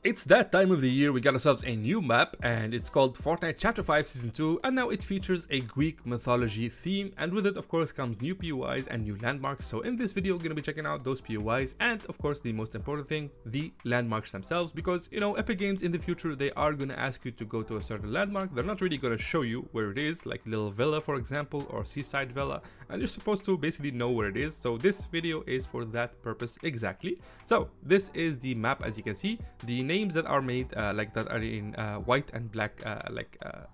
It's that time of the year. We got ourselves a new map, and it's called Fortnite Chapter 5 Season 2, and now it features a Greek mythology theme, and with it of course comes new POIs and new landmarks. So in this video we're going to be checking out those POIs and of course the most important thing, the landmarks themselves, because you know, Epic Games in the future, they are going to ask you to go to a certain landmark. They're not really going to show you where it is, like little villa for example, or seaside villa, and you're supposed to basically know where it is. So this video is for that purpose exactly. So this is the map. As you can see, the names that are made like that are in white and black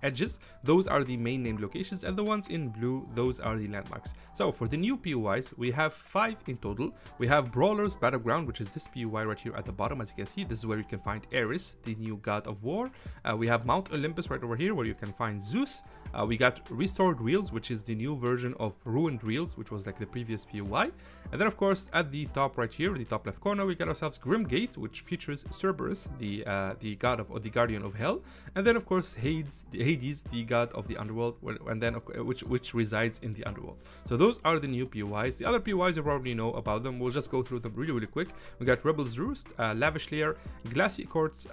edges, those are the main named locations, and the ones in blue, those are the landmarks. So for the new POIs, we have 5 in total. We have Brawler's Battleground, which is this POI right here at the bottom. As you can see, this is where you can find Ares, the new god of war. We have Mount Olympus right over here, where you can find Zeus. We got Restored Reels, which is the new version of Ruined Reels, which was like the previous POI. And then of course at the top right here, the top left corner, we got ourselves Grim Gate, which features Cerberus, the god of, or the guardian of hell. And then of course Hades, the god of the underworld, and then which resides in the underworld. So those are the new POIs. The other POIs you probably know about them. We'll just go through them really quick. We got Rebel's Roost, Lavish Lair, Glacier Courts,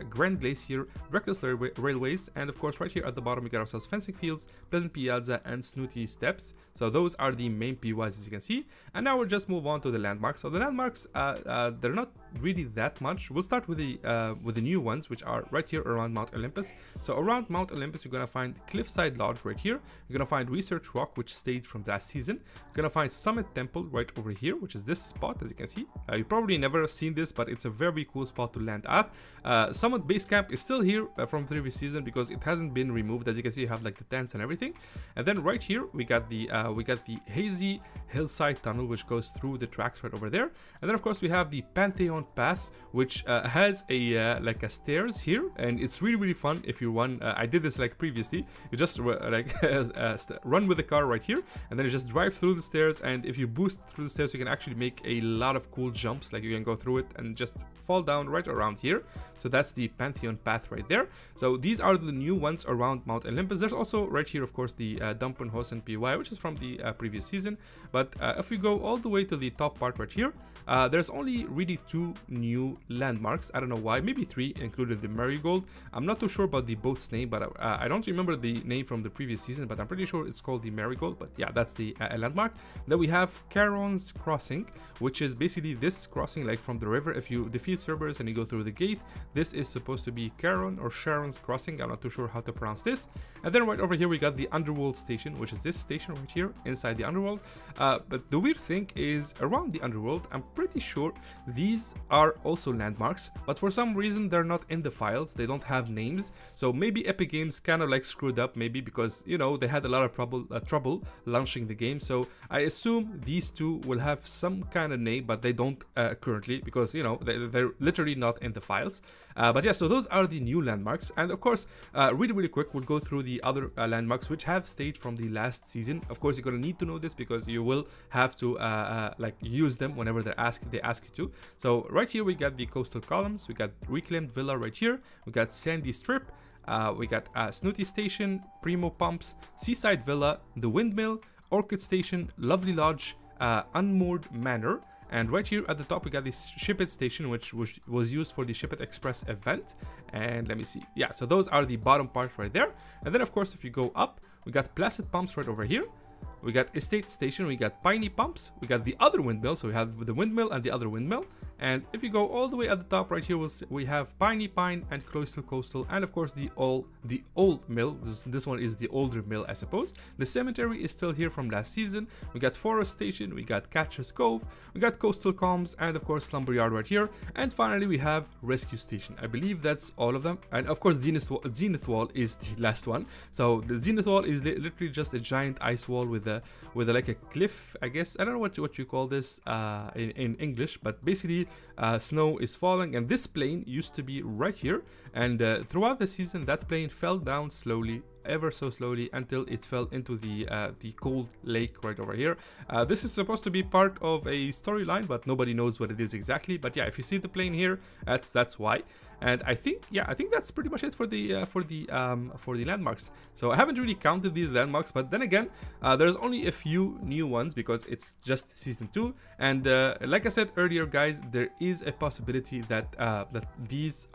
Grand Glacier, Reckless Railways, and of course right here at the bottom we got ourselves Fencing Fields, Pleasant Piazza, and Snooty Steps. So those are the main POIs, as you can see. And now we'll just move on to the landmarks. So the landmarks, they're not really that much. We'll start with the new ones, which are right here around Mount Olympus. So around Mount Olympus, you're gonna find Cliffside Lodge right here. You're gonna find Research Rock, which stayed from last season. You're gonna find Summit Temple right over here, which is this spot, as you can see. You probably never seen this, but it's a very cool spot to land at. Summit Base Camp is still here from previous season because it hasn't been removed. As you can see, you have like the tents and everything. And then right here we got the Hazy Hillside Tunnel, which goes through the tracks right over there. And then of course we have the Pantheon Path, which has a like a stairs here, and it's really fun if you run. I did this like previously. You just run with the car right here, and then you just drive through the stairs, and if you boost through the stairs, you can actually make a lot of cool jumps. Like you can go through it and just fall down right around here. So that's the Pantheon Path right there. So these are the new ones around Mount Olympus. There's also right here of course the Dumpenhosen POI, which is from the previous season. But if we go all the way to the top part right here, there's only really 2 new landmarks. I don't know why, maybe 3, including the Marigold. I'm not too sure about the boat's name, but I don't remember the name from the previous season, but I'm pretty sure it's called the Marigold. But yeah, that's the landmark. Then we have Charon's Crossing, which is basically this crossing like from the river. If you defeat Cerberus and you go through the gate, this is supposed to be Charon or Sharon's Crossing. I'm not too sure how to pronounce this. And then right over here we got the Underworld Station, which is this station right here inside the underworld. But the weird thing is, around the underworld, I'm pretty sure these are also landmarks, but for some reason they're not in the files. They don't have names. So maybe Epic Games kind of like screwed up, maybe because you know they had a lot of trouble launching the game. So I assume these 2 will have some kind of name, but they don't currently, because you know they're literally not in the files. But yeah, so those are the new landmarks. And of course, really quick, we'll go through the other landmarks which have stayed from the last season. Of course, you're gonna need to know this because you will have to like use them whenever they ask you to. So right here we got the Coastal Columns, we got Reclaimed Villa right here, we got Sandy Strip, we got Snooty Station, Primo Pumps, Seaside Villa, the Windmill, Orchid Station, Lovely Lodge, Unmoored Manor. And right here at the top we got this Ship It Station, which was used for the Ship It Express event. And let me see, yeah, so those are the bottom parts right there. And then of course if you go up, we got Placid Pumps right over here. We got Estate Station, we got Piney Pumps, we got the other windmill, so we have the windmill and the other windmill. And if you go all the way at the top right here, we have Piney Pine and Coastal, and of course the old mill. This one is the older mill, I suppose. The cemetery is still here from last season. We got Forest Station, we got Catcher's Cove, we got Coastal Calms, and of course Slumberyard right here. And finally we have Rescue Station. I believe that's all of them. And of course Zenith Wall is the last one. So the Zenith Wall is literally just a giant ice wall with like a cliff, I guess. I don't know what you call this in English, but basically snow is falling, and this plane used to be right here, and throughout the season that plane fell down slowly ever so slowly until it fell into the cold lake right over here. This is supposed to be part of a storyline, but nobody knows what it is exactly. But yeah, if you see the plane here, that's why. And I think that's pretty much it for the landmarks. So I haven't really counted these landmarks, but then again, there's only a few new ones because it's just season 2. And like I said earlier, guys, there is a possibility that these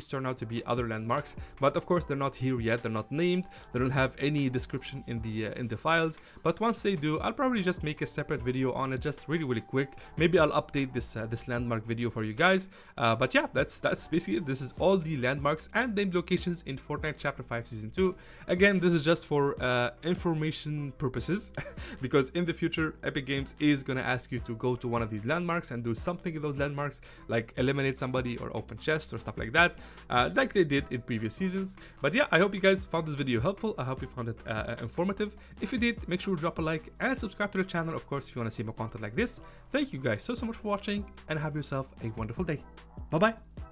turn out to be other landmarks. But of course, they're not here yet. They're not named. They don't have any description in the files. But once they do, I'll probably just make a separate video on it, just really quick. Maybe I'll update this landmark video for you guys. But yeah, that's basically it. This is all the landmarks and named locations in Fortnite Chapter 5 Season 2. Again, this is just for information purposes because in the future, Epic Games is going to ask you to go to one of these landmarks and do something in those landmarks, like eliminate somebody or open chests or stuff like that, like they did in previous seasons. But yeah, I hope you guys found this video helpful. I hope you found it informative. If you did, make sure to drop a like and subscribe to the channel, of course, if you want to see more content like this. Thank you guys so much for watching and have yourself a wonderful day. Bye-bye.